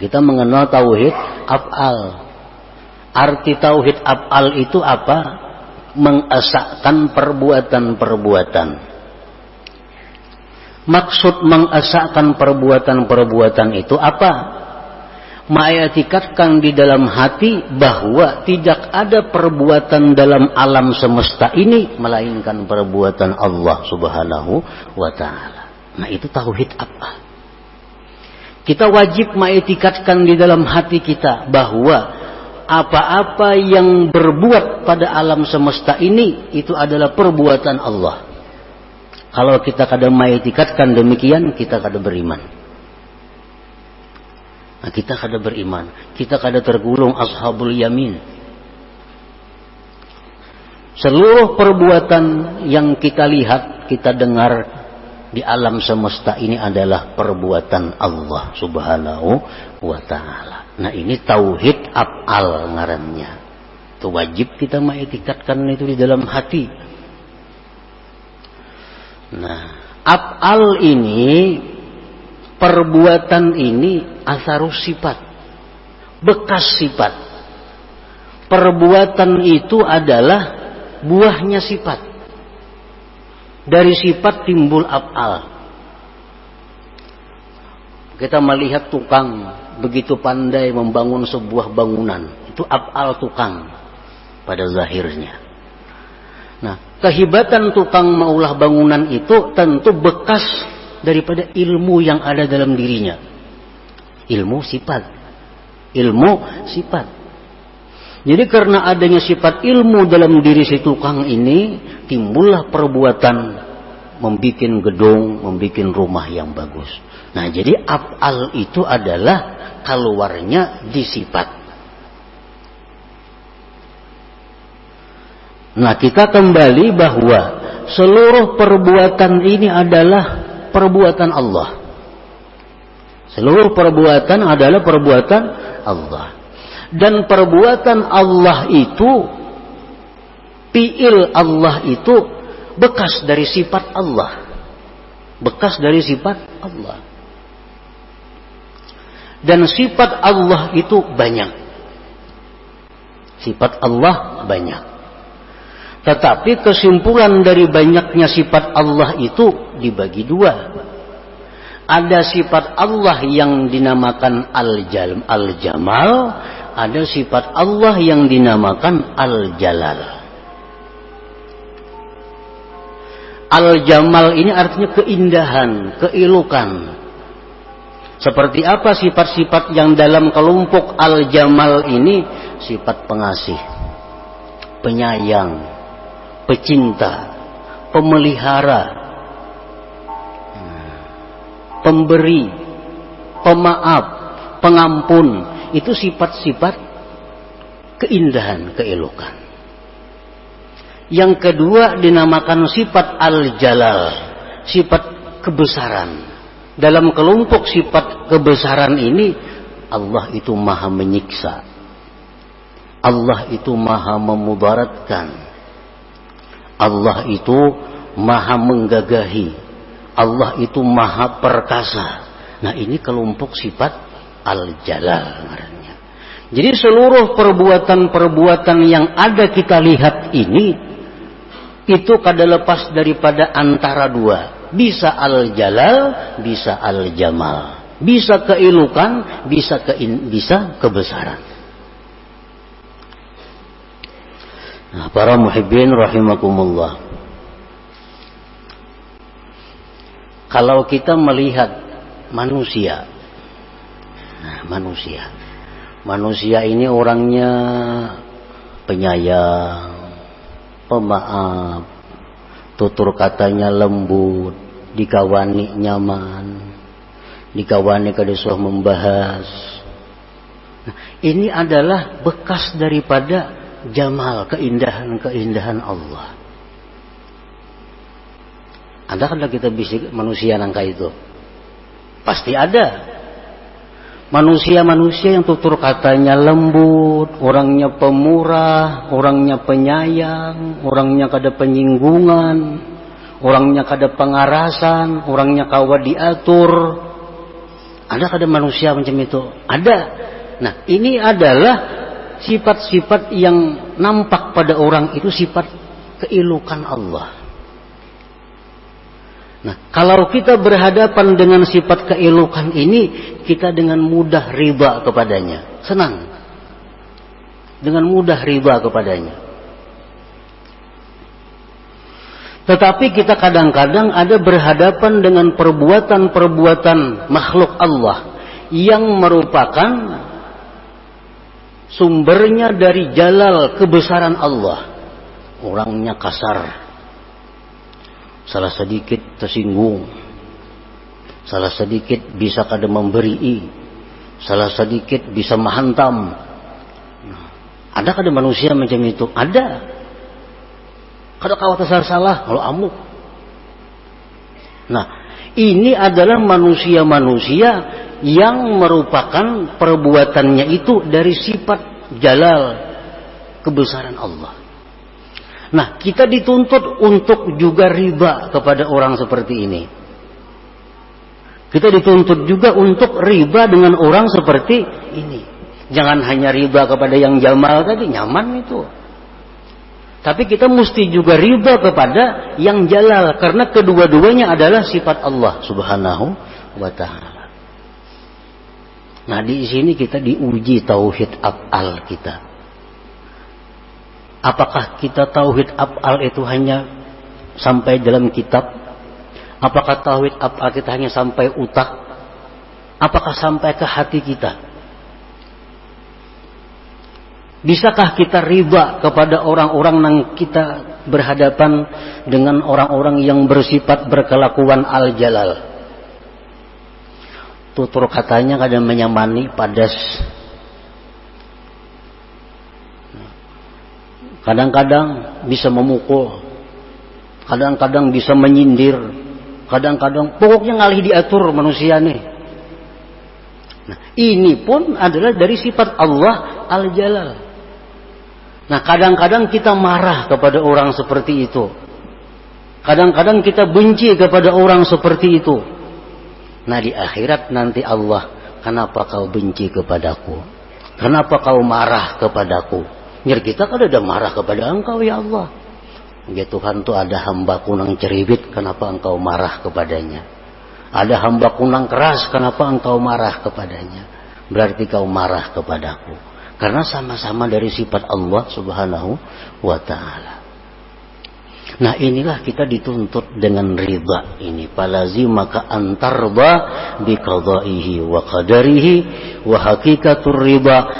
Kita mengenal tauhid af'al. Arti tauhid af'al itu apa? Mengesahkan perbuatan-perbuatan. Maksud mengesahkan perbuatan-perbuatan itu apa? Mengitikadkan di dalam hati bahwa tidak ada perbuatan dalam alam semesta ini melainkan perbuatan Allah Subhanahu wa ta'ala. Nah, itu tauhid af'al. Kita wajib mengitikadkan di dalam hati kita bahwa apa-apa yang berbuat pada alam semesta ini itu adalah perbuatan Allah. Kalau kita kada mengitikadkan demikian, kita kada beriman. Nah, kita kada beriman, kita kada tergolong ashabul yamin. Seluruh perbuatan yang kita lihat, kita dengar di alam semesta ini adalah perbuatan Allah Subhanahu wa ta'ala. Nah, ini tauhid af'al ngarannya. Itu wajib kita mengitikadkan itu di dalam hati. Nah, af'al ini, perbuatan ini asarus sifat, bekas sifat. Perbuatan itu adalah buahnya sifat. Dari sifat timbul af'al. Kita melihat tukang begitu pandai membangun sebuah bangunan, itu af'al tukang pada zahirnya. Nah, kehebatan tukang maulah bangunan itu tentu bekas daripada ilmu yang ada dalam dirinya. Ilmu sifat. Ilmu sifat. Jadi karena adanya sifat ilmu dalam diri si tukang ini, timbullah perbuatan membuat gedung, membuat rumah yang bagus. Nah, jadi af'al itu adalah keluarnya di sifat. Nah, kita kembali bahwa seluruh perbuatan ini adalah perbuatan Allah. Seluruh perbuatan adalah perbuatan Allah. Dan perbuatan Allah itu, fi'il Allah itu bekas dari sifat Allah. Bekas dari sifat Allah. Dan sifat Allah itu banyak. Sifat Allah banyak. Tetapi kesimpulan dari banyaknya sifat Allah itu dibagi dua. Ada sifat Allah yang dinamakan Al-Jamal, ada sifat Allah yang dinamakan Al-Jalal. Al-Jamal ini artinya keindahan, keelokan. Seperti apa sifat-sifat yang dalam kelompok Al-Jamal ini? Sifat pengasih, penyayang, pecinta, pemelihara, pemberi, pemaaf, pengampun. Itu sifat-sifat keindahan, keelokan. Yang kedua dinamakan sifat Al-Jalal, sifat kebesaran. Dalam kelompok sifat kebesaran ini, Allah itu maha menyiksa, Allah itu maha memudaratkan, Allah itu maha menggagahi, Allah itu maha perkasa. Nah, ini kelompok sifat Al-Jalal. Jadi seluruh perbuatan-perbuatan yang ada kita lihat ini, itu kada lepas daripada antara dua. Bisa Al-Jalal, bisa Al-Jamal. Bisa keelokan, bisa kebesaran. Nah, para muhibbin rahimakumullah. Kalau kita melihat manusia, nah, manusia ini orangnya penyayang, pemaaf, tutur katanya lembut, dikawani nyaman, dikawani kada susah membahas. Nah, ini adalah bekas daripada jamal, keindahan Allah. Ada kan kita bisik manusia nangka itu? Pasti ada. Manusia-manusia yang tutur katanya lembut, orangnya pemurah, orangnya penyayang, orangnya kada penyinggungan, orangnya kada pengarasan, orangnya kawa diatur. Ada kada manusia macam itu? Ada. Nah, ini adalah sifat-sifat yang nampak pada orang itu sifat keelukan Allah. Nah, kalau kita berhadapan dengan sifat keelukan ini, kita dengan mudah riba kepadanya. Senang. Dengan mudah riba kepadanya. Tetapi kita kadang-kadang ada berhadapan dengan perbuatan-perbuatan makhluk Allah yang merupakan sumbernya dari jalal kebesaran Allah. Orangnya kasar, salah sedikit tersinggung, salah sedikit bisa kada memberi, salah sedikit bisa menghantam. Ada kada manusia macam itu? Ada. Kada kawat salah kalau amuk. Nah, ini adalah manusia-manusia yang merupakan perbuatannya itu dari sifat jalal kebesaran Allah. Nah, kita dituntut untuk juga riba kepada orang seperti ini. Kita dituntut juga untuk riba dengan orang seperti ini. Jangan hanya riba kepada yang jamal tadi, nyaman itu. Tapi kita mesti juga riba kepada yang jalal, karena kedua-duanya adalah sifat Allah Subhanahu wa ta'ala. Nah, di sini kita diuji tauhid af'al kita. Apakah kita tauhid af'al itu hanya sampai dalam kitab? Apakah tauhid af'al kita hanya sampai utak? Apakah sampai ke hati kita? Bisakah kita riba kepada orang-orang yang kita berhadapan dengan orang-orang yang bersifat berkelakuan al-jalal? Tutur katanya kadang menyamani, padas. Kadang-kadang bisa memukul, kadang-kadang bisa menyindir, kadang-kadang pokoknya ngalih diatur manusia nih. Nah, ini pun adalah dari sifat Allah al-jalal. Nah, kadang-kadang kita marah kepada orang seperti itu. Kadang-kadang kita benci kepada orang seperti itu. Nah, di akhirat nanti Allah, kenapa kau benci kepadaku? Kenapa kau marah kepadaku? Nyir kita kan ada marah kepada engkau ya Allah. Ya Tuhan, tuh ada hambaku nang ceribit, kenapa engkau marah kepadanya? Ada hambaku nang keras, kenapa engkau marah kepadanya? Berarti kau marah kepadaku. Karena sama-sama dari sifat Allah Subhanahu wa ta'ala. Nah, inilah kita dituntut dengan riba ini. Falazimaka antarba biqadaihi wa qadarihi wa hakikatur riba